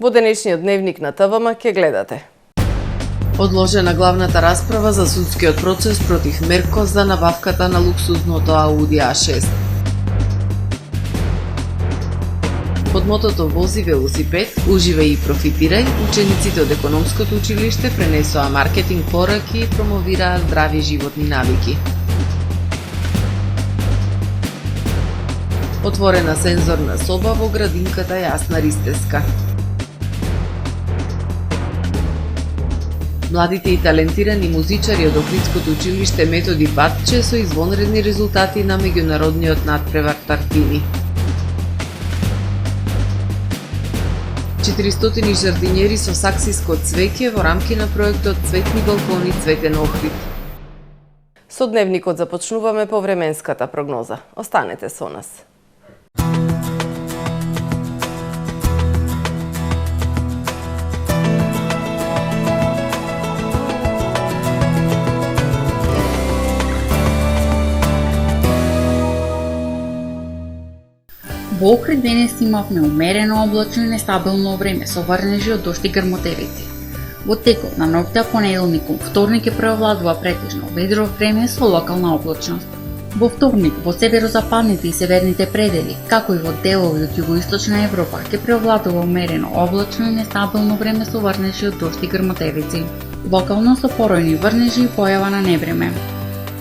Во денешниот дневник на ТВМ ќе гледате. Одложена главната расправа за судскиот процес против Меркос за набавката на луксузното Ауди А6. Под мотото "Вози велосипед, уживај и профитирај", учениците од економското училиште пренесоа маркетинг пораки и промовираа здрави животни навики. Отворена сензорна соба во градинката Јасна Ристеска. Младите и талентирани музичари од Охридското училиште Методи Батче со извонредни резултати на меѓународниот надпревар Тартини. 400 жардинјери со саксиско цвеќе во рамки на проектот "Цветни балкони, цветен Охрид". Со дневникот започнуваме по временската прогноза. Останете со нас. Во Охрид денес имавме умерено облачно и нестабилно време со врнежи од дожд и грмотевици. Во текот на ноќта понеделник кон вторник ќе преовладува претежно ведро време со локална облачност. Во вторник во северозападните и северните предели, како и во делови од југоисточна Европа, ќе преовладува умерено облачно и нестабилно време со врнежи од дожд и грмотевици. Локално со поројни врнежи и појава на невреме.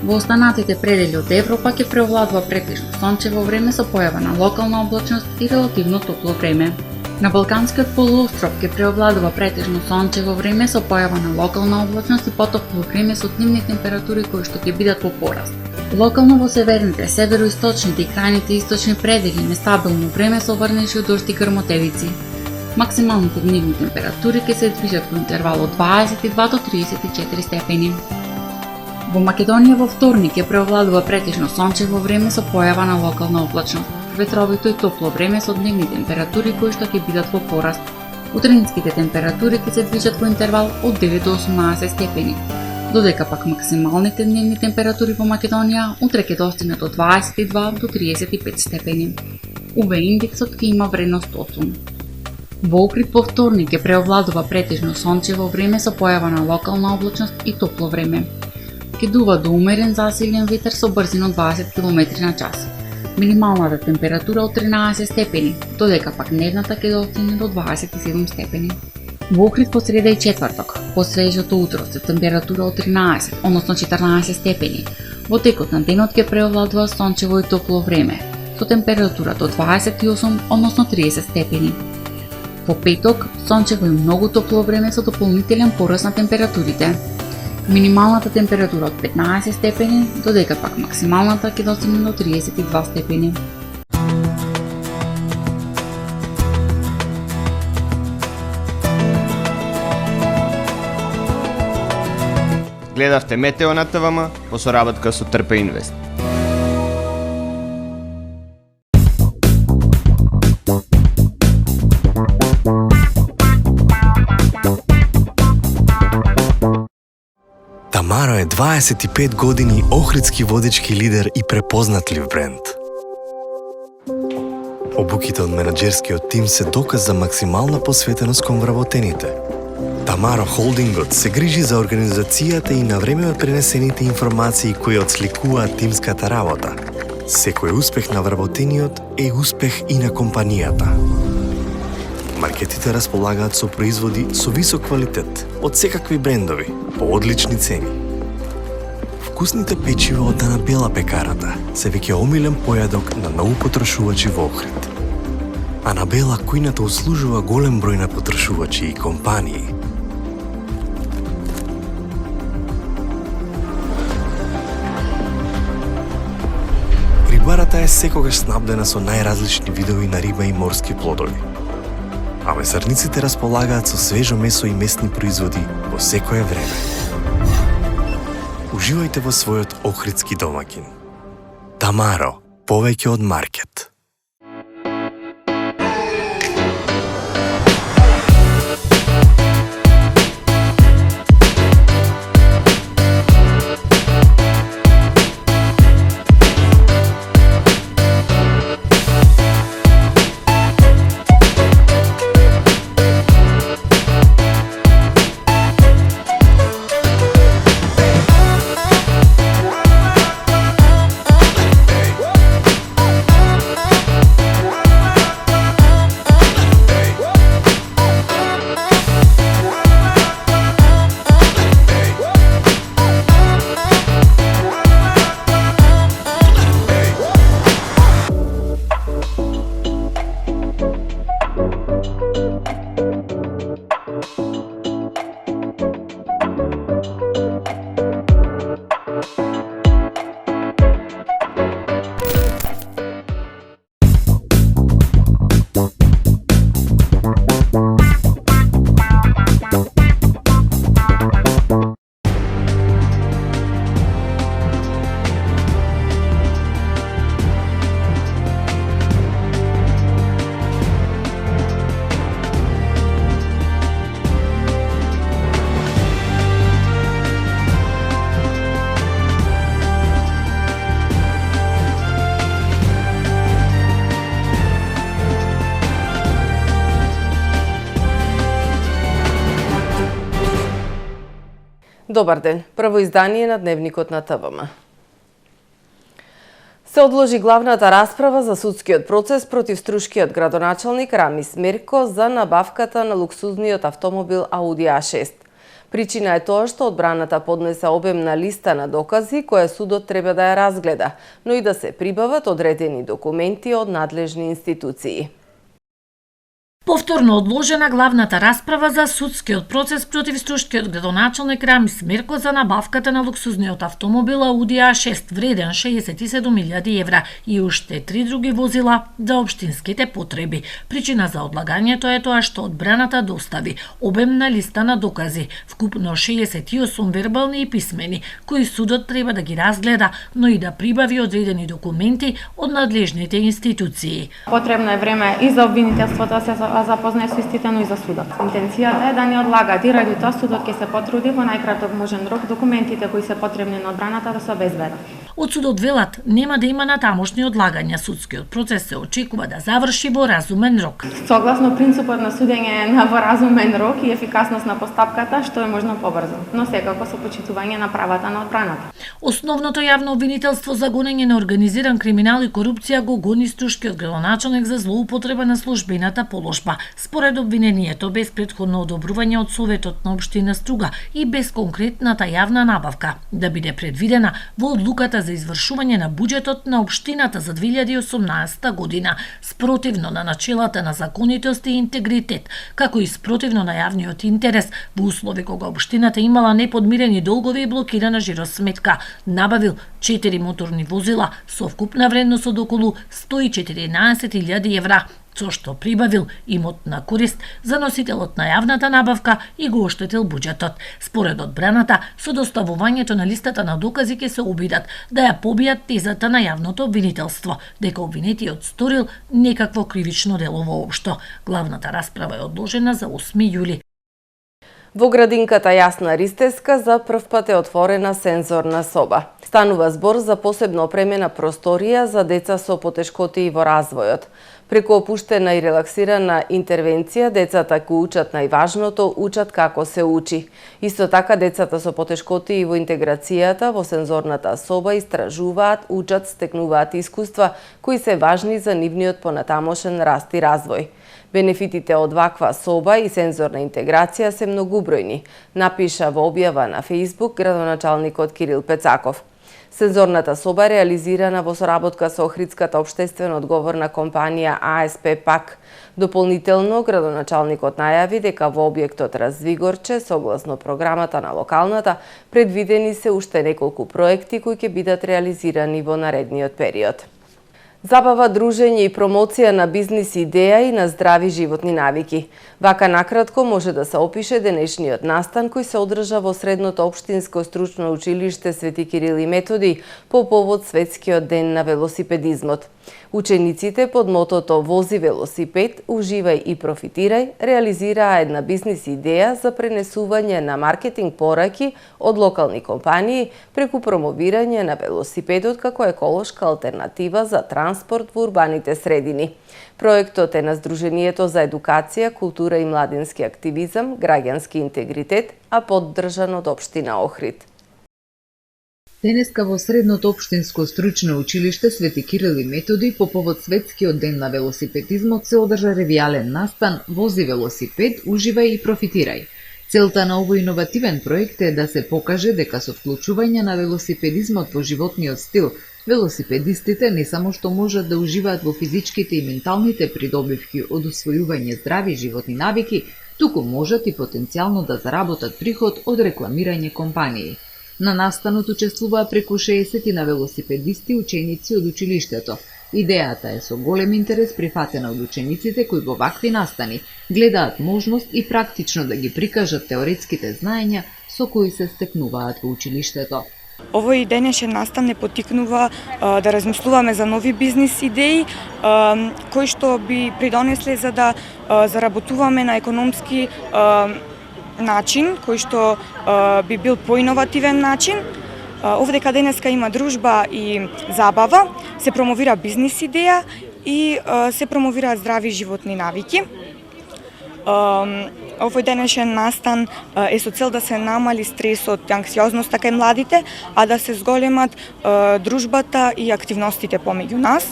Во останатите предели од Европа ќе преовладува претежно сончево време со појава на локална облачност и релативно топло време. На Балканскиот полуостров ќе преовладува претежно сончево време со појава на локална облачност и потопло време со дневни температури кои што ќе бидат во пораст. Локално во северните, североисточните и крајните источни предели нестабилно време со врнежи од дожд и грмотевици. Максималните дневни температури ќе се движат во интервал од 22 до 34 степени. Во Македонија во вторник ќе преовладува претежно сончево време со појава на локална облачност, ветровито и топло време со дневни температури кои што ќе бидат во пораст. Утринските температури ќе се движат во интервал од 9 до 18 степени, додека пак максималните дневни температури во Македонија утре ќе достигнат од 22 до 35 степени. УВ индексот ќе има вредност 8. Во Охрид во вторник ќе преовладува претежно сончево време со појава на локална облачност и топло време. Ќе дува до умерен засилен ветер со брзина од 20 км на час. Минималната температура од 13 степени, додека пак дневната ќе достигне до 27 степени. Во Охрид во среда и четврток, по свежото утро се температура од 13, односно 14 степени. Во текот на денот ќе преовладува сончево и топло време, со температура до 28, односно 30 степени. Во петок, сончево и многу топло време со дополнителен пораст на температурите. Минималната температура од 15 степени, додека пак максималната ќе достигне до 32 степени. Гледавте Метео на ТВМ во соработка со Трпе Инвест. Тамаро е 25 години охридски водечки лидер и препознатлив бренд. Обуките од менаџерскиот тим се доказ за максимална посветеност кон вработените. Тамаро Холдингот се грижи за организацијата и на време пренесените информации кои отсликуваат тимската работа. Секој успех на вработениот е успех и на компанијата. Маркетите располагаат со производи со висок квалитет од секакви брендови по одлични цени. Вкусните печива од Анабела пекарата се веќе омилен појадок на многу потрошувачи во Охрид. Анабела кујната услужува голем број на потрошувачи и компании. Рибарата е секогаш снабдена со најразлични видови на риба и морски плодови. А месарниците располагаат со свежо месо и месни производи во секое време. Уживајте во својот охридски домаќин. Тамаро, повеќе од маркет. Добар ден. Прво издание на Дневникот на ТВМ. Се одложи главната расправа за судскиот процес против струшкиот градоначалник Рамис Мерко за набавката на луксузниот автомобил Ауди А6. Причина е тоа што одбраната поднесе обемна листа на докази која судот треба да ја разгледа, но и да се прибават одредени документи од надлежни институции. Повторно одложена главната расправа за судскиот процес против струшкиот градоначалник Рамис Мерко за набавката на луксузниот автомобил Ауди А6 вреден 67.000 евра и уште 3 други возила за општинските потреби. Причина за одлагањето е тоа што одбраната достави обемна листа на докази, вкупно 68 вербални и писмени, кои судот треба да ги разгледа, но и да прибави одредени документи од надлежните институции. Потребно е време и за обвинителството да се запознае со истите, но и за судот. Интенцијата е да не одлагат и ради тоа судот ќе се потруди во најкраток можен рок документите кои се потребни на одбраната да се обезбедат. Од судот велат нема да има натамошни одлагања. Судскиот процес се очекува да заврши во разумен рок. Согласно принципот на судење на во разумен рок и ефикасност на постапката, што е можно побрзо, но секако со почитување на правата на одбраната. Основното јавно обвинителство за гонење на организиран криминал и корупција го гони струшкиот градоначалник за злоупотреба на службената положба. Според обвинението, без претходно одобрување од Советот на општина Струга и без конкретната јавна набавка, да биде предвидена во одлуката за извршување на буџетот на општината за 2018 година, спротивно на начелата на законитост и интегритет, како и спротивно на јавниот интерес во услови кога општината имала неподмирени долгови и блокирана жиросметка, набавил 4 моторни возила со вкупна вредност од околу 114.000 евра, со што прибавил имот на корист за носителот на јавната набавка и го оштетил буџетот. Според одбраната, со доставувањето на листата на докази ќе се обидат да ја побијат тезата на јавното обвинителство, дека обвинетиот сторил некакво кривично дело воопшто. Главната расправа е одложена за 8 јули. Во градинката Јасна Ристеска за прв пат е отворена сензорна соба. Станува збор за посебно опремена просторија за деца со потешкотии во развојот. Преку опуштена и релаксирана интервенција, децата кои учат најважното, учат како се учи. Исто така, децата со потешкотии во интеграцијата во сензорната соба истражуваат, учат, стекнуваат искуства кои се важни за нивниот понатамошен раст и развој. Бенефитите од ваква соба и сензорна интеграција се многубројни, напиша во објава на Facebook градоначалникот Кирил Пецаков. Сензорната соба е реализирана во соработка со Охридската општествено одговорна компанија АСП ПАК. Дополнително, градоначалникот најави дека во објектот Развигорче, согласно програмата на локалната, предвидени се уште неколку проекти кои ќе бидат реализирани во наредниот период. Забава, дружење и промоција на бизнис идеја и на здрави животни навики. Вака накратко може да се опише денешниот настан кој се одржа во Средното општинско стручно училиште Свети Кирил и Методи по повод Светскиот ден на велосипедизмот. Учениците под мотото "Вози велосипед, уживај и профитирај" реализираа една бизнис идеја за пренесување на маркетинг пораки од локални компании преку промовирање на велосипедот како еколошка алтернатива за транспорт во урбаните средини. Проектот е на Сдруженијето за едукација, култура и младински активизам, граѓански интегритет, а поддржан од општина Охрид. Денеска во Средното општинско стручно училиште Свети Кирил и Методи по повод Светскиот ден на велосипедизмот се одржа ревијален настан "Вози велосипед, уживај и профитирај". Целта на овој иновативен проект е да се покаже дека со вклучување на велосипедизмот во животниот стил, велосипедистите не само што можат да уживаат во физичките и менталните придобивки од усвојување здрави животни навики, туку можат и потенцијално да заработат приход од рекламирање компании. На настанот учествуваа преку 60 на велосипедисти и ученици од училиштето. Идејата е со голем интерес прифатена од учениците кои во вакви настани гледаат можност и практично да ги прикажат теоретските знаења со кои се стекнуваат во училиштето. Овој денешен настан не потикнува да размислуваме за нови бизнис идеи кои што би придонесле за да заработуваме на економски начин, кој што би бил поиновативен начин. Овдека денеска има дружба и забава, се промовира бизнис идеја и се промовираат здрави животни навики. Овој денешен настан е со цел да се намали стресот и анксиозноста кај младите, а да се зголемат дружбата и активностите помеѓу нас.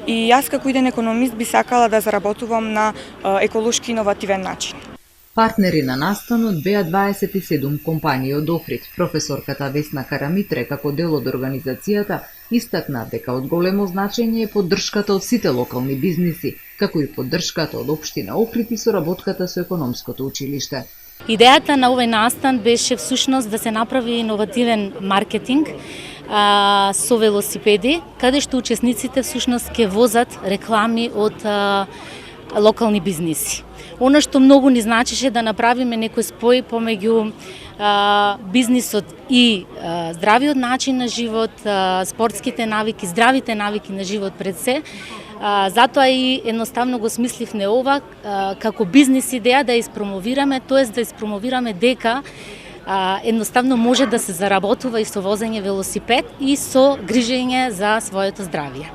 И јас како иден економист би сакала да заработувам на еколошки иновативен начин. Партнери на настанот беа 27 компании од Охрид. Професорката Весна Карамитре, како дел од организацијата, истакна дека од големо значење е поддршката од сите локални бизниси, како и поддршката од општина Охрид и соработката со економското училиште. Идејата на овој настан беше всушност да се направи иновативен маркетинг со велосипеди, каде што учесниците всушност ќе возат реклами од локални бизниси. Оно што многу ни значеше да направиме некој спој помеѓу бизнисот и здравиот начин на живот, спортските навики, здравите навики на живот пред се. Затоа и едноставно го смисливме ова како бизнис идеја да испромовираме, тоест да испромовираме дека едноставно може да се заработува и со возење велосипед и со грижење за своето здравје.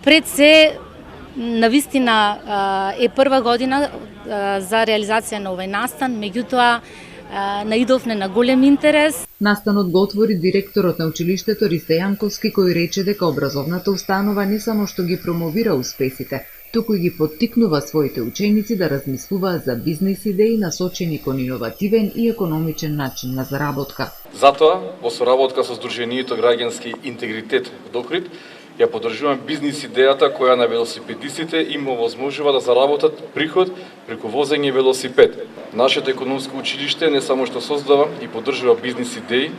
Пред се навистина е прва година за реализација на овој настан, меѓутоа наидовме на голем интерес. Настанот го отвори директорот на училиштето Ристе Јанковски, кој рече дека образовната установа не само што ги промовира успесите, туку и ги поттикнува своите ученици да размислуваат за бизнис идеи насочени кон иновативен и економичен начин на заработка. Затоа, во соработка со Сдруженијето граѓански интегритет од Охрид, ја поддржувам бизнис идејата која на велосипедистите им овозможува да заработат приход преку возење велосипед. Нашето економско училиште не само што создава и поддржува бизнис идеи,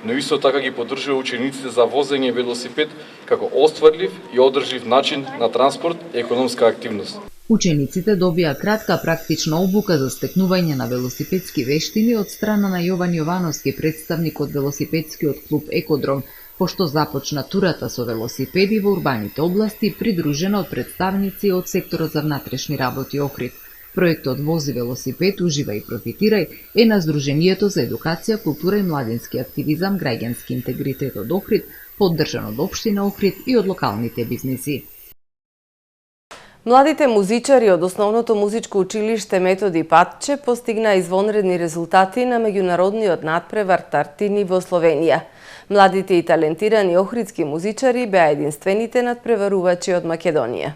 но исто така ги поддржува учениците за возење велосипед како остварлив и одржлив начин на транспорт и економска активност. Учениците добија кратка практична обука за стекнување на велосипедски вештини од страна на Јован Јовановски, представник од велосипедскиот клуб Екодром, пошто започна турата со велосипеди во урбаните области, придружена од представници од секторот за внатрешни работи Охрид. Проектот Вози велосипед, уживај и профитирај е на Сдруженијето за едукација, култура и младински активизам граѓански интегритет од Охрид, поддржан од општина Охрид и од локалните бизниси. Младите музичари од Основното музичко училиште Методи Патче постигнаа извонредни резултати на меѓународниот надпревар Тартини во Словенија. Младите и талентирани охридски музичари беа единствените надпреварувачи од Македонија.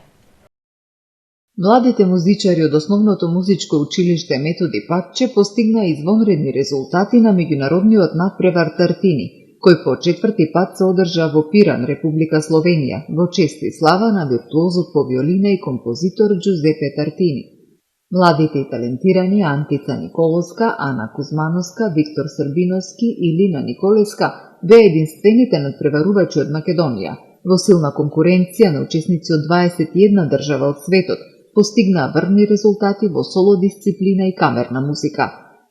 Младите музичари од Основното музичко училиште Методи Патче постигнаа извонредни резултати на меѓународниот надпревар Тартини, кој по четврти пат се одржа во Пиран, Република Словенија, во чест и слава на виртуозот по виолина и композитор Джузепе Тартини. Младите и талентирани Антица Николовска, Ана Кузмановска, Виктор Србиновски и Лина Николеска беа единствените надпреварувачи од Македонија. Во силна конкуренција на учесници од 21 држава од светот, постигнаа врвни резултати во соло дисциплина и камерна музика.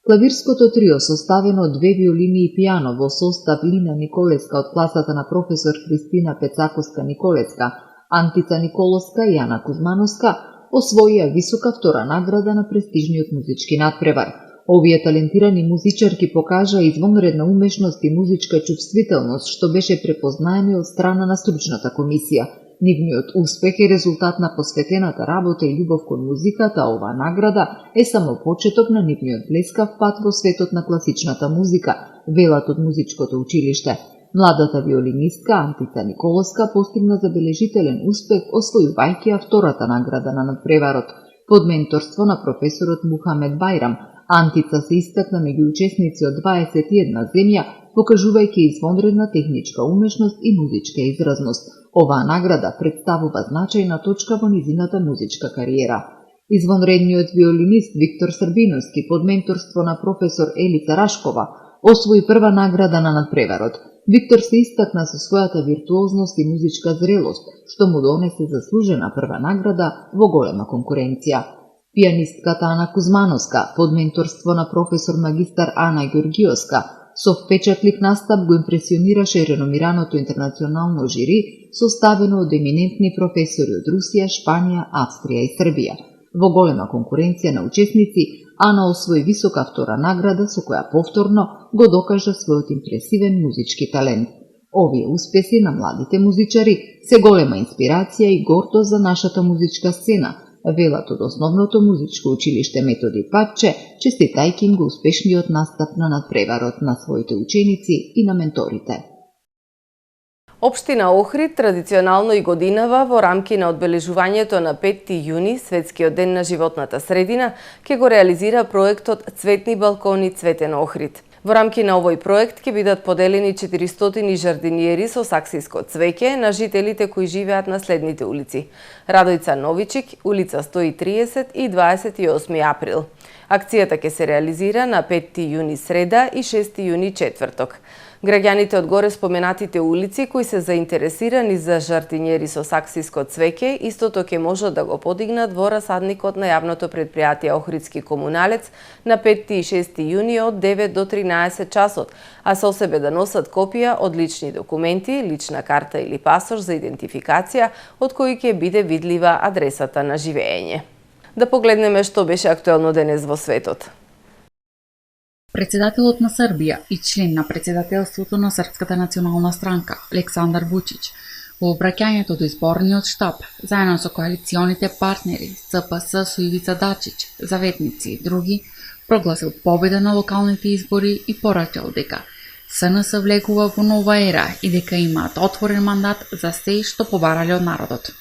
Клавирското трио, составено од две виолини и пијано во состав Лина Николеска од класата на професор Христина Пецаковска Николеска, Антица Николовска и Ана Кузмановска, освоија висока втора награда на престижниот музички надпревар. Овие талентирани музичарки покажаа извонредна умешност и музичка чувствителност, што беше препознаено од страна на стручната комисија. Нивниот успех е резултат на посветената работа и љубов кон музиката, а оваа награда е само почеток на нивниот блескав пат во светот на класичната музика, велат од музичкото училиште. Младата виолинистка Антица Николовска постигна забележителен успех, освојувајќи ја втората награда на надпреварот. Под менторство на професорот Мухамед Бајрам, Антица се истакна меѓу учесници од 21 земја, покажувајќи извонредна техничка умешност и музичка изразност. Оваа награда представува значајна точка во низината музичка кариера. Извонредниот виолинист Виктор Србиновски, под менторство на професор Елица Рашкова, освои прва награда на надпреварот. Виктор се истакна со својата виртуозност и музичка зрелост, што му донесе заслужена прва награда во голема конкуренција. Пијанистката Ана Кузмановска, под менторство на професор магистар Ана Ѓоргиовска, со впечатлив настап го импресионираше реномираното интернационално жири, составено од еминентни професори од Русија, Шпанија, Австрија и Србија. Во голема конкуренција на учесници, Ана освои висока втора награда со која повторно го докажа својот импресивен музички талент. Овие успеси на младите музичари се голема инспирација и гордост за нашата музичка сцена, велат од основното музичко училиште Методи Патче, честитајќи им го успешниот настап на надпреварот на своите ученици и на менторите. Општина Охрид традиционално и годинава во рамки на одбележувањето на 5 јуни, Светскиот ден на животната средина, ќе го реализира проектот Цветни балкони Цветен Охрид. Во рамки на овој проект ќе бидат поделени 400 жардиниери со саксиско цвеќе на жителите кои живеат на следните улици: Радојца Новичик, улица 130 и 28 април. Акцијата ќе се реализира на 5 јуни среда и 6 јуни четврток. Граѓаните од горе споменатите улици кои се заинтересирани за жардинјери со саксиско цвеќе, истото ќе можат да го подигнат во расадникот на јавното претпријатие Охридски комуналец на 5 и 6 јуни од 9 до 13 часот, а со себе да носат копија од лични документи, лична карта или пасош за идентификација, од кои ќе биде видлива адресата на живење. Да погледнеме што беше актуелно денес во светот. Председателот на Србија и член на председателството на Српската национална странка, Александар Вучич, во обраќањето до изборниот штаб, заедно со коалиционите партнери, СПС со Ивица Дачич, заветници и други, прогласил победа на локалните избори и порачал дека СНС влегува во нова ера и дека имаат отворен мандат за сѐ што побарале од народот.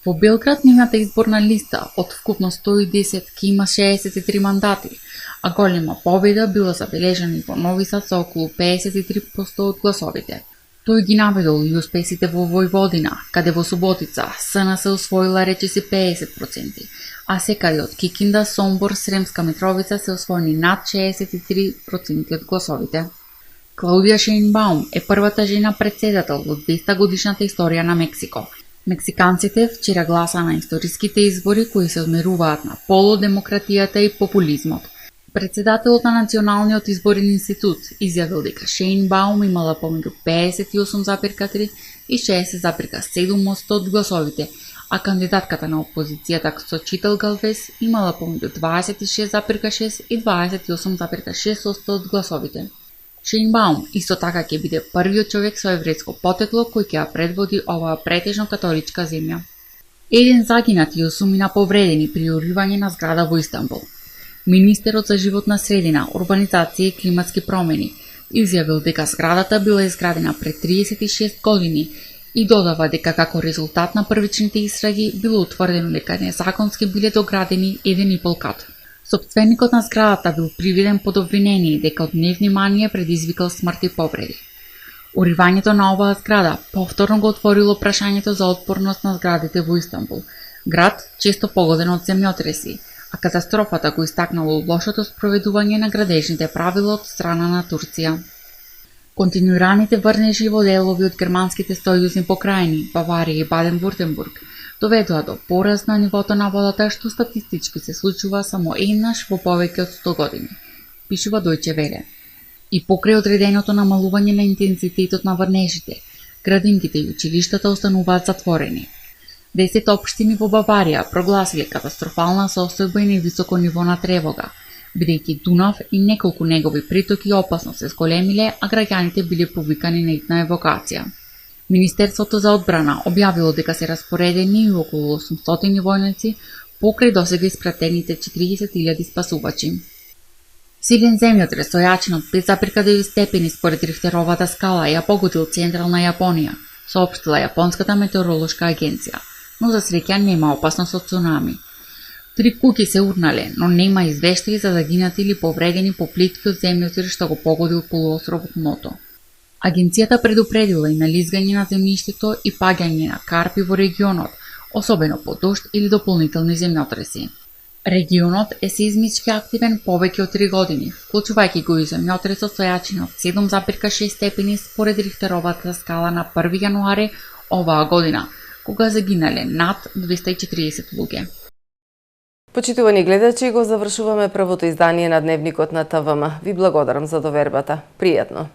Во Белград нивната изборна листа од вкупно 110 ки има 63 мандати, а голема победа била забележана и во Нови Сад со околу 53% од гласовите. Тој ги наведол и успесите во Војводина, каде во Суботица СНС освоила речиси 50%, а секаде од Кикинда, Сомбор, Сремска Митровица се освоени над 63% од гласовите. Клаудија Шејнбаум е првата жена председател во 200 годишната историја на Мексико. Мексиканците вчера гласа на историските избори кои се одмеруваат на полудемократијата и популизмот. Председателот на Националниот изборен институт изјавил дека Шејнбаум имала помеѓу 58,3 и 60,7% од гласовите, а кандидатката на опозицијата Ксочител Галвес имала помеѓу 26,6 и 28,6% од гласовите. Шејнбаум исто така ќе биде првиот човек со еврејско потекло кој ќе ја предводи оваа претежно католичка земја. Еден загинат и 8 повредени при уривање на зграда во Истанбул. Министерот за животна средина, урбанизација и климатски промени изјавил дека зградата била изградена пред 36 години и додава дека како резултат на првичните истраги било утврдено дека незаконски биле доградени 1,5 кат. Сопственикот на зградата бил приведен под обвинение дека од невнимание предизвикал смрт и повреди. Уривањето на оваа зграда повторно го отворило прашањето за отпорност на зградите во Истанбул, град често погоден од земјотреси, а катастрофата го истакнало лошото спроведување на градежните правила од страна на Турција. Континуираните врнежи во делови од германските сојузни покрајни, Баварија и Баден-Вуртенбург, доведоа до пораз на нивото на водата што статистички се случува само еднаш во повеќе од 100 години, пишува Дојче Веле. И покрај одреденото намалување на интензитетот на врнежите, градинките и училиштата остануваат затворени. 10 општини во Баварија прогласиле катастрофална состојба и невисоко ниво на тревога, бидејќи Дунав и неколку негови притоки опасно се зголемиле, а граѓаните биле повикани на итна евакуација. Министерството за одбрана објавило дека се распоредени околу 800 војници покрај досега испратените 40.000 спасувачи. Силен земјотрес со јачина од 5,9 степени според Рихтеровата скала ја погодил централна Јапонија, соопштила Јапонската метеоролошка агенција, но за среќа нема опасност од цунами. 3 куќи се урнале, но нема извештаи за загинати или повредени по плиткиот земјотрес што го погодил полуостровот Ното. Агенцијата предупредила и нализгање на земјиштето и паѓање на карпи во регионот, особено по дожд или дополнителни земјотреси. Регионот е сеизмички активен повеќе од 3 години, вклучувајќи го и земјотресот со јачина од 7,6 степени според Рихтеровата скала на 1 јануари оваа година, кога загинале над 240 луѓе. Почитувани гледачи, го завршуваме првото издание на Дневникот на ТВМ. Ви благодарам за довербата. Пријатно!